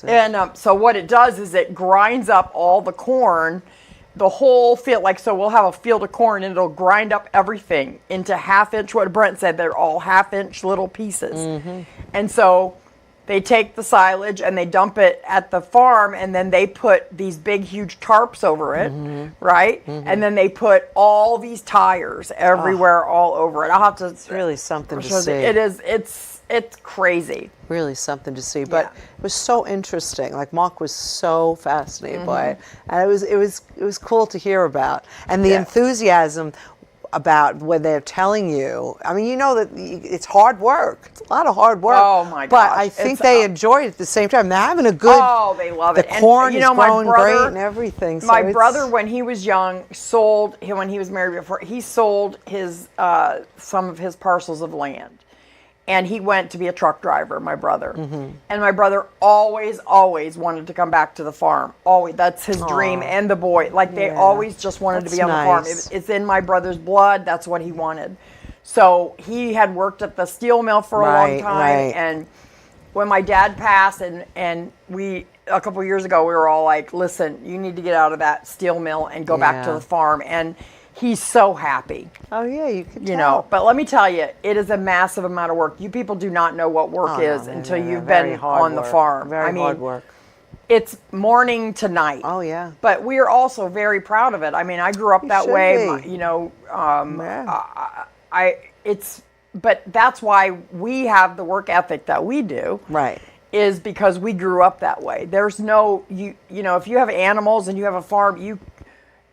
And so what it does is it grinds up all the corn, the whole field. So we'll have a field of corn, and it'll grind up everything into half-inch. What Brent said, they're all half-inch little pieces. Mm-hmm. And so they take the silage and they dump it at the farm, and then they put these big, huge tarps over it, right? Mm-hmm. And then they put all these tires everywhere, all over it. I'll have to. It's really something to see. It is. It's crazy. Really something to see, but it was so interesting. Mark was so fascinated by it, and it was cool to hear about, and the enthusiasm about when they're telling you. I mean, that it's hard work. It's a lot of hard work. Oh my gosh! But I think they enjoy it at the same time. They're having a good. Oh, they love it. The corn is growing great and everything. So my brother, when he was young, when he was married before, he sold his some of his parcels of land. And he went to be a truck driver, my brother. Mm-hmm. And my brother always wanted to come back to the farm. Always. That's his dream. And the boy. They always just wanted to be on the farm. It's in my brother's blood. That's what he wanted. So he had worked at the steel mill for a long time. Right. And when my dad passed, and we, a couple of years ago, we were all like, listen, you need to get out of that steel mill and go back to the farm. And he's so happy. Oh yeah, you can tell. But let me tell you, it is a massive amount of work. You people do not know what work is until you've been on the farm. Very hard work. It's morning to night. Oh yeah. But we are also very proud of it. I mean, I grew up that way. But that's why we have the work ethic that we do. Right. Is because we grew up that way. There's no if you have animals and you have a farm,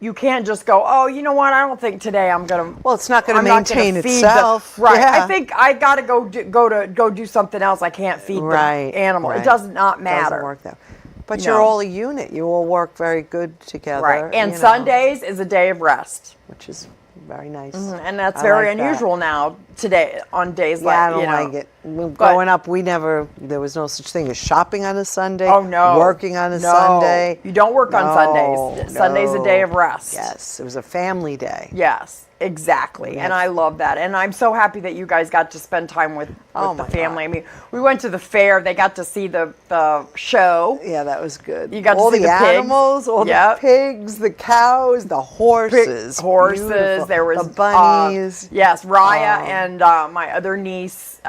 you can't just go, oh, you know what? I don't think today I'm gonna. Well, it's not gonna maintain itself, right? Yeah. I think I gotta go do something else. I can't feed the animal. Right. It does not matter. Doesn't work that. But you're all a unit. You all work very good together. Right. And Sundays is a day of rest, which is very nice. Mm-hmm. And that's very unusual now today on days like I don't like it. Growing up, there was no such thing as shopping on a Sunday. Oh no. Working on a Sunday. You don't work on Sundays. Sunday's a day of rest. Yes, it was a family day. Yes. Exactly. And I love that. And I'm so happy that you guys got to spend time with the family. God. I mean, we went to the fair. They got to see the show. Yeah, that was good. You got to see the animals, pigs. all the pigs, the cows, the horses. Beautiful. There was the bunnies. Yes, Raya and my other niece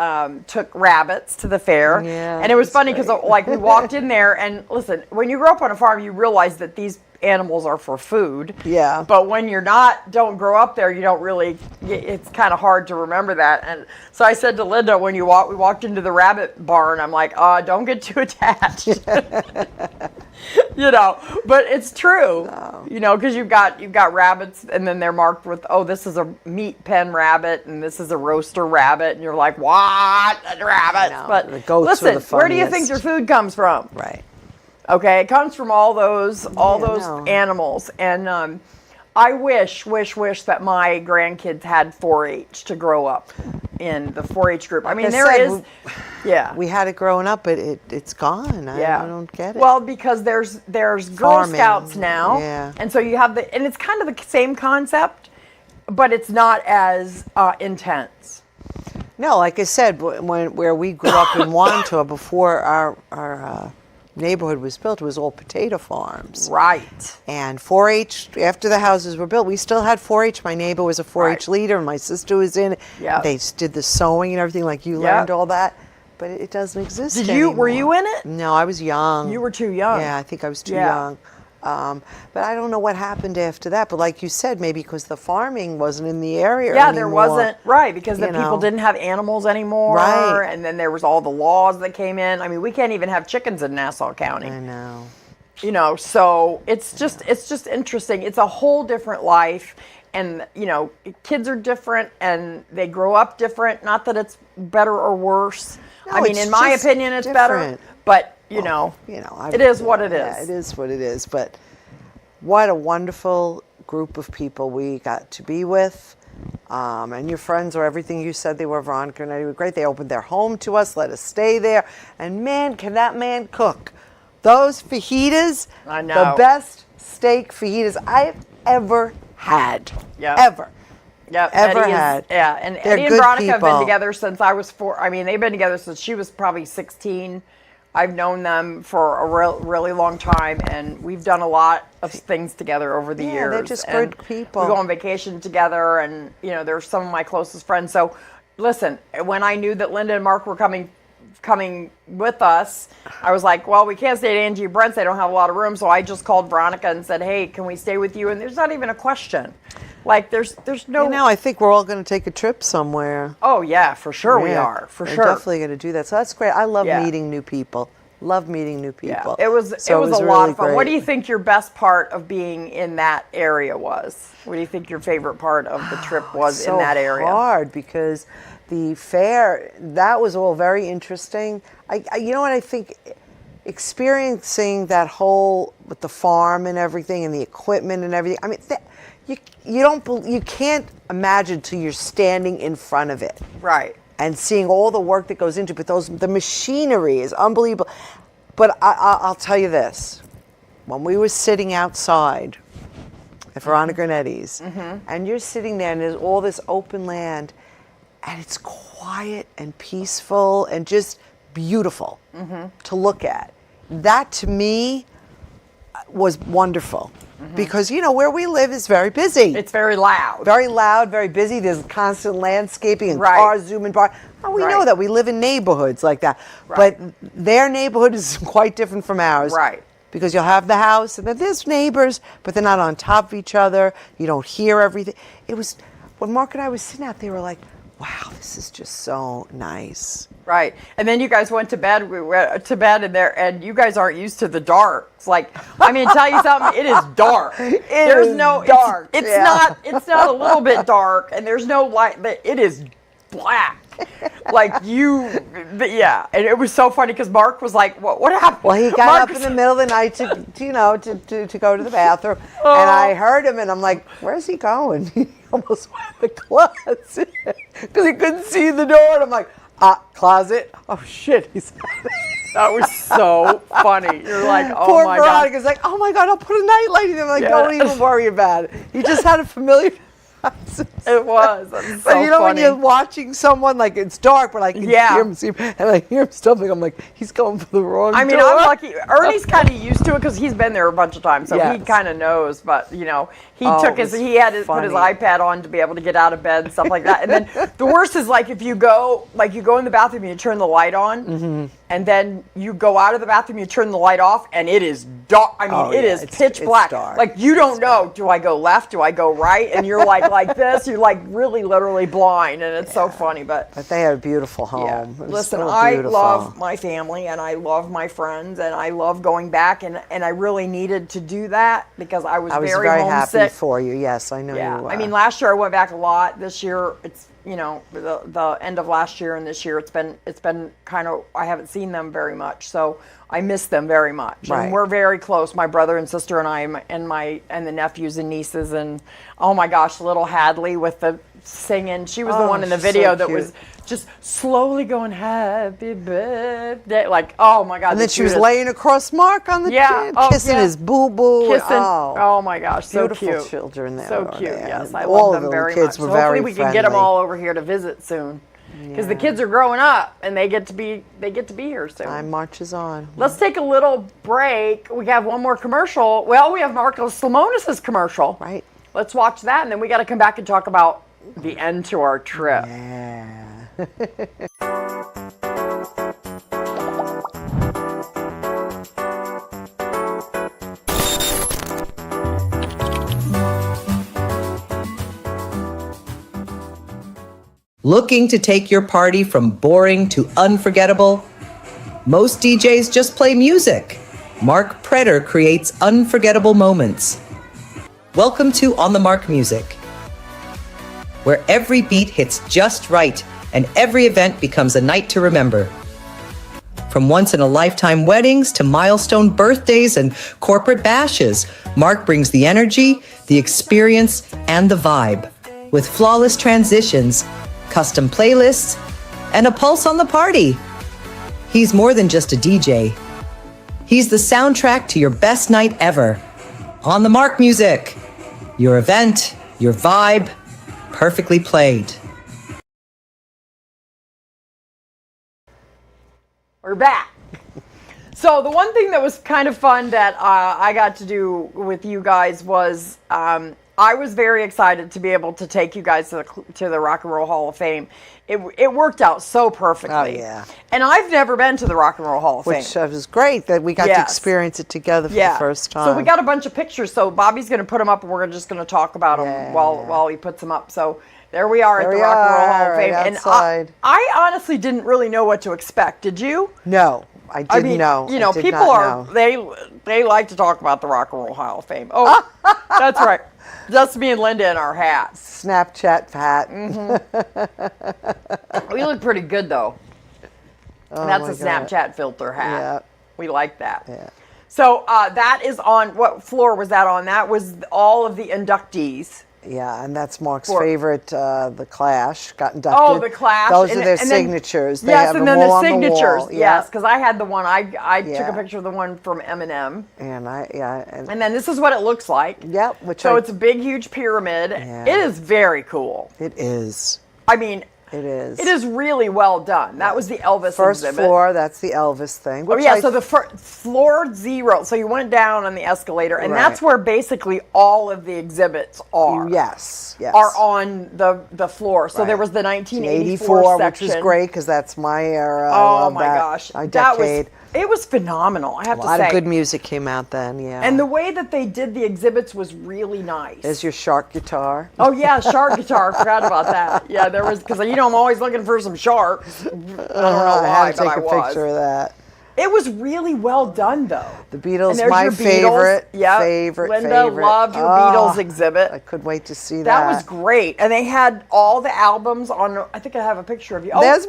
took rabbits to the fair. Yeah, and it was funny because we walked in there and listen, when you grow up on a farm, you realize that these animals are for food. Yeah. But when don't grow up there, you don't really, it's kind of hard to remember that. And so I said to Linda, when we walked into the rabbit barn, I'm like, don't get too attached. But it's true. No. Because you've got rabbits, and then they're marked with, this is a meat pen rabbit, and this is a roaster rabbit, and you're like, what? Rabbits. But the goats listen, where do you think their food comes from? Right. Okay, it comes from all those animals, and I wish that my grandkids had 4-H to grow up in the 4-H group. I mean, we had it growing up, but it's gone. I don't get it. Well, because there's Girl Scouts now, and so you have and it's kind of the same concept, but it's not as intense. No, like I said, where we grew up in Wantua before our neighborhood was built, it was all potato farms. Right. And 4-H, after the houses were built, we still had 4-H. My neighbor was a 4-H leader, and my sister was in it. Yep. They did the sewing and everything, like you learned all that. But it doesn't exist anymore. Were you in it? No, I was young. You were too young. Yeah, I think I was too young. But I don't know what happened after that. But like you said, maybe because the farming wasn't in the area anymore. There wasn't, because the people didn't have animals anymore. Right. And then there was all the laws that came in. I mean, we can't even have chickens in Nassau County. I know. So it's just interesting. It's a whole different life. And, kids are different and they grow up different. Not that it's better or worse. No, I mean, in my opinion, it's better. But it is what it is. Yeah, it is what it is. But what a wonderful group of people we got to be with. And your friends are everything you said they were. Veronica and Eddie were great. They opened their home to us, let us stay there. And man, can that man cook. Those fajitas, I know. The best steak fajitas I've ever had. Yeah. Ever. Yep, Ever Eddie had. And They're Eddie and good Veronica have been people. together since I was 4. I mean, they've been together since she was probably 16. I've known them for a really long time, and we've done a lot of things together over the years. They're just good people. We go on vacation together, and they're some of my closest friends. So, listen, when I knew that Linda and Mark were coming with us, I was like, well, we can't stay at Angie and Brent's. They don't have a lot of room, so I just called Veronica and said, hey, can we stay with you? And there's not even a question. Like, there's no... I think we're all going to take a trip somewhere. Oh, yeah, for sure we are. For we're sure. definitely going to do that. So that's great. I love meeting new people. Love meeting new people. Yeah. It was a really lot of fun. great. What do you think your best part of being in that area was? What do you think your favorite part of the trip was in that area? So hard because the fair, that was all very interesting. You know what I think? Experiencing that whole, with the farm and everything and the equipment and everything. I mean, you can't imagine till you're standing in front of it. Right. And seeing all the work that goes into it, but the machinery is unbelievable. But I'll tell you this, when we were sitting outside at Veronica and Eddie's, and you're sitting there and there's all this open land, and it's quiet and peaceful and just beautiful to look at. That to me was wonderful. Because, where we live is very busy. It's very loud. Very loud, very busy. There's constant landscaping and cars zooming by. And we know that. We live in neighborhoods like that. Right. But their neighborhood is quite different from ours. Right. Because you'll have the house, and then there's neighbors, but they're not on top of each other. You don't hear everything. It was, when Mark and I were sitting out, they were like, wow, this is just so nice. Right. And then you guys went to bed. We went to bed and you guys aren't used to the dark. It's like, I mean, tell you something, it is dark. There's no dark. It's not a little bit dark, and there's no light. It is black. And it was so funny because Mark was like, what happened? Well, he got up in the middle of the night to go to the bathroom, and I heard him, and I'm like, where's he going? He almost went in the closet because he couldn't see the door, and I'm like, closet. Oh shit, he's. That was so funny. You're like, oh Poor my Veronica's like, oh my God, I'll put a nightlight in there. I'm like, don't even worry about it. You just had a familiar. It was. That was so but funny. When you're watching someone, like it's dark, but I can hear him, and I hear him stumbling. I'm like, he's going for the wrong door. I'm lucky. Ernie's kind of used to it because he's been there a bunch of times, so he kind of knows. But he had to put his iPad on to be able to get out of bed and stuff like that. And then the worst is like if you go in the bathroom and you turn the light on, and then you go out of the bathroom, you turn the light off, and it is dark. I mean, it is pitch black. Dark. Like you don't know. Do I go left? Do I go right? And you're like this, this, you're like really literally blind, and it's so funny. But they had a beautiful home. Yeah. It was Listen, so I beautiful. love my family, and I love my friends, and I love going back, and I really needed to do that because I was very homesick. Happy for you. Yes, I know you were. I mean, last year I went back a lot. This year, it's the end of last year and this year, it's been kind of, I haven't seen them very much, so I miss them very much. Right. And we're very close, my brother and sister and I, and the nephews and nieces, and oh my gosh, little Hadley with the singing. She was the one in the video that was just slowly going happy birthday, like, oh my God. And then she was laying across Mark on the chin, kissing his boo-boo. Oh my gosh, so beautiful cute. Children there. So cute, yes. I all love them very kids much. Were so hopefully very we can get them all over here to visit soon. Because the kids are growing up and they get to be here soon. Time marches on. Let's take a little break. We have one more commercial. Well, we have Marcos Simonis' commercial. Right. Let's watch that, and then we got to come back and talk about the end to our trip. Yeah. Looking to take your party from boring to unforgettable? Most DJs just play music. Mark Pretter creates unforgettable moments. Welcome to On the Mark Music, where every beat hits just right and every event becomes a night to remember. From once-in-a-lifetime weddings to milestone birthdays and corporate bashes, Mark brings the energy, the experience, and the vibe. With flawless transitions, custom playlists, and a pulse on the party. He's more than just a DJ. He's the soundtrack to your best night ever. On the Mark Music. Your event, your vibe, perfectly played. We're back. So the one thing that was kind of fun that I got to do with you guys was I was very excited to be able to take you guys to the Rock and Roll Hall of Fame. It worked out so perfectly. Oh, yeah. And I've never been to the Rock and Roll Hall of Fame. Which was great that we got to experience it together for the first time. So we got a bunch of pictures. So Bobby's going to put them up, and we're just going to talk about them while he puts them up. So there we are at the Rock and Roll Hall of Fame. Outside. And I honestly didn't really know what to expect. Did you? No. I didn't know. You know, people they like to talk about the Rock and Roll Hall of Fame. Oh, that's right. Just me and Linda in our hats. Snapchat hat. Mm-hmm. We look pretty good though. Oh, that's a Snapchat filter hat. Yeah. We like that. Yeah. So that is on, what floor was that on? That was all of the inductees. Yeah, and that's Mark's favorite, The Clash, got inducted. Oh, The Clash. Those are their signatures. They have and then the signatures. The yes, because I had the one, I took a picture of the one from Eminem. And then this is what it looks like. Yep. So it's a big, huge pyramid. Yeah. It is very cool. It is. I mean, it is. It is really well done. That was the Elvis first exhibit. Floor, that's the Elvis thing. Oh yeah, so the floor 0. So you went down on the escalator, and that's where basically all of the exhibits are. Yes. Are on the floor. So there was the 1984 section, which was great because that's my era. Oh my gosh, decade. It was phenomenal. I have to say, a lot of good music came out then. Yeah. And the way that they did the exhibits was really nice. There's your shark guitar. Oh yeah, shark guitar. I forgot about that. Yeah, there was, because you know I'm always looking for some sharks. I don't know why, I had to but take I a was. picture of that. It was really well done, though. The Beatles, my favorite. Yep. Favorite. Linda loved your Beatles exhibit. I couldn't wait to see that. That was great, and they had all the albums on. I think I have a picture of you. Oh, there's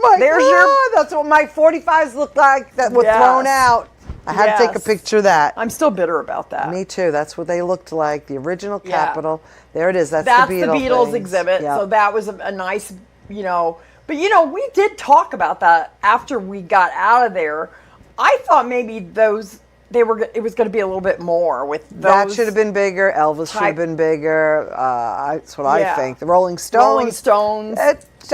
that's what my 45s looked like that were thrown out. I had to take a picture of that. I'm still bitter about that. Me too. That's what they looked like. The original Capitol. There it is. That's the Beatles exhibit. Yep. So that was a nice, But we did talk about that after we got out of there. I thought maybe it was going to be a little bit more with those. That should have been bigger. Elvis should have been bigger. That's what I think. The Rolling Stones.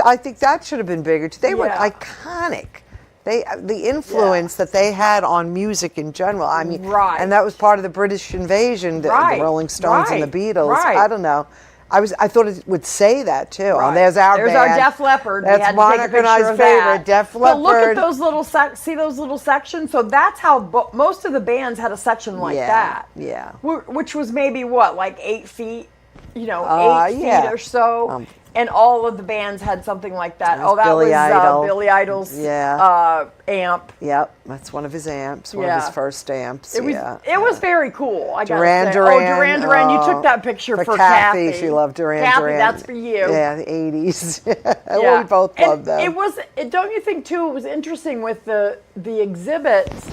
I think that should have been bigger too. They were iconic. The influence that they had on music in general. I mean, and that was part of the British invasion. The Rolling Stones and the Beatles. I don't know. I thought it would say that too. Right. Oh, there's our band. There's our Def Leppard. That's Monica and I's favorite, Def Leppard. But look at those little those little sections. So that's how most of the bands had a section like that. Yeah. Which was maybe like 8 feet. 8 yeah. feet or so. And all of the bands had something like that. Oh, that Billy was Idol. Billy Idol's amp. Yep, that's one of his amps, one of his first amps. It was very cool. I gotta Duran say. Duran. Oh, Duran Duran. You took that picture for Kathy. She loved Duran Kathy, Duran. that's for you. Yeah, the 80s. Yeah. We both loved them. Don't you think, too, it was interesting with the exhibits.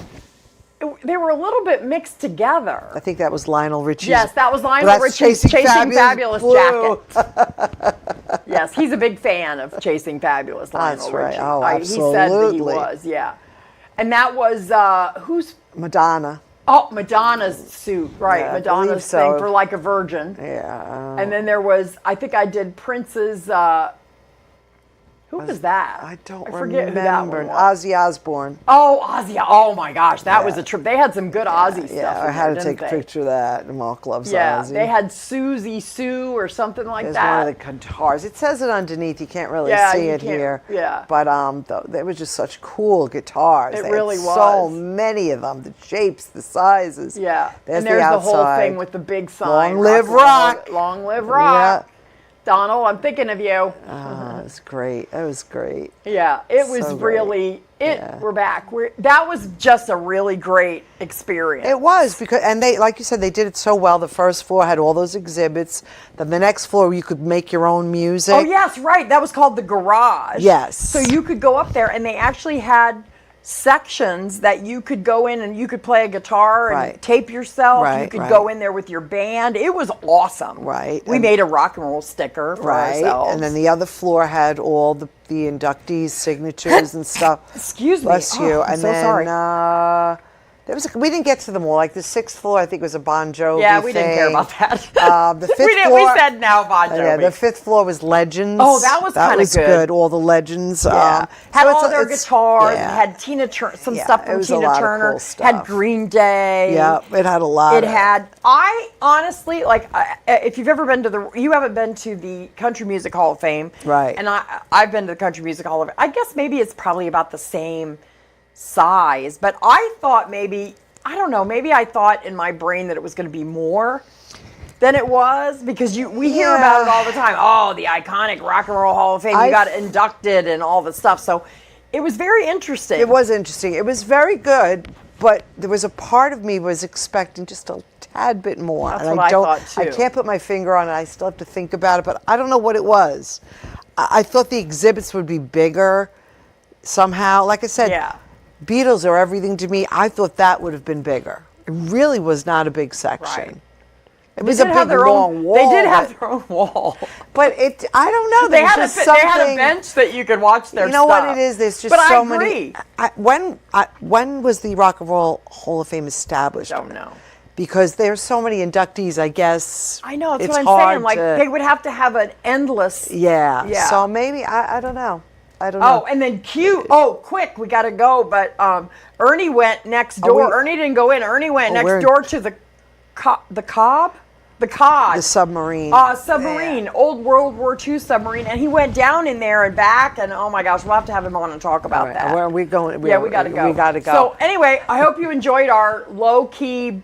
They were a little bit mixed together. I think that was Lionel Richie's. Yes, that was Lionel Richie's Chasing Fabulous jacket. Yes, he's a big fan of Chasing Fabulous, Lionel Richie. That's right. Oh, absolutely. He said that he was, yeah. And that was, who's? Madonna. Oh, Madonna's suit, right. Yeah, Madonna's thing for Like a Virgin. Yeah. And then there was, I think I did Prince's, who was that? I don't forget remember. who that one was. Ozzy Osbourne. Oh, Ozzy. Oh, my gosh. That was a trip. They had some good Ozzy stuff. Yeah, I had to take a picture of that. Mark loves Ozzy. Yeah, they had Susie Sue or something like There's that. one of the guitars. It says it underneath. You can't really see it here. Yeah. But they were just such cool guitars. It They really had was. So many of them. The shapes, the sizes. Yeah. There's and there's the whole outside. thing with the big sign. Long live rock. Long live rock. Yeah. Donald, I'm thinking of you. Oh, it was great. It was great. Yeah, it was So really great. We're back. That was just a really great experience. It was because, and they, like you said, they did it so well. The first floor had all those exhibits. Then the next floor, you could make your own music. Oh yes, right. That was called the garage. Yes. So you could go up there, and they actually had sections that you could go in and you could play a guitar and tape yourself. You could go in there with your band. It was awesome. Right. We made a rock and roll sticker for ourselves. And then the other floor had all the inductees' signatures and stuff. Excuse me. Bless you. I'm and so then, sorry. We didn't get to them all. Like the sixth floor, I think was a Bon Jovi Yeah, we thing. didn't care about that. The fifth floor. We said now Bon Jovi. Yeah, the fifth floor was Legends. Oh, that was kind of good. All the Legends. Yeah. Had all their guitars. Yeah. Had Tina some stuff from it was a Tina lot of Turner. cool stuff. Had Green Day. Yeah, it had a lot. It had. I honestly if you've ever been to you haven't been to the Country Music Hall of Fame, right? And I've been to the Country Music Hall of Fame. I guess maybe it's probably about the same size, but I thought maybe. I don't know. Maybe I thought in my brain that it was going to be more than it was because we hear about it all the time. Oh, the iconic Rock and Roll Hall of Fame. You got inducted and all the stuff. So it was very interesting. It was interesting. It was very good, but there was a part of me was expecting just a tad bit more. That's and what I thought too. I can't put my finger on it. I still have to think about it, but I don't know what it was. I thought the exhibits would be bigger somehow. Like I said, Beatles are everything to me. I thought that would have been bigger. It really was not a big section. Right. It was a big long wall. They did have their own wall. But I don't know. They had a bench that you could watch their stuff. You know what it is? There's just so many. When was the Rock and Roll Hall of Fame established? I don't know. Because there's so many inductees, I guess. I know, that's it's what I'm saying. hard to, they would have to have an endless. Yeah. So maybe, I don't know. I don't know. Oh, and then quick, we got to go. But Ernie went next door. Ernie didn't go in. Ernie went next door to the Cod. The submarine. Submarine. Old World War II submarine. And he went down in there and back. And oh my gosh, we'll have to have him on and talk about that. Where are we going? We got to go. We got to go. So anyway, I hope you enjoyed our low-key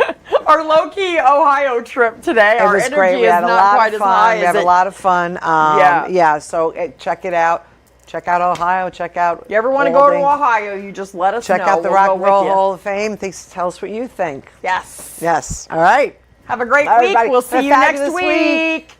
Ohio trip today. Our energy great. We had a lot of fun. We had a lot of fun. So check it out. Check out Ohio. Check out. You ever want to go to Ohio? You just let us know. Check out the Rock and Roll Hall of Fame. Tell us what you think. Yes. Yes. All right. Have a great week. We'll see you next week.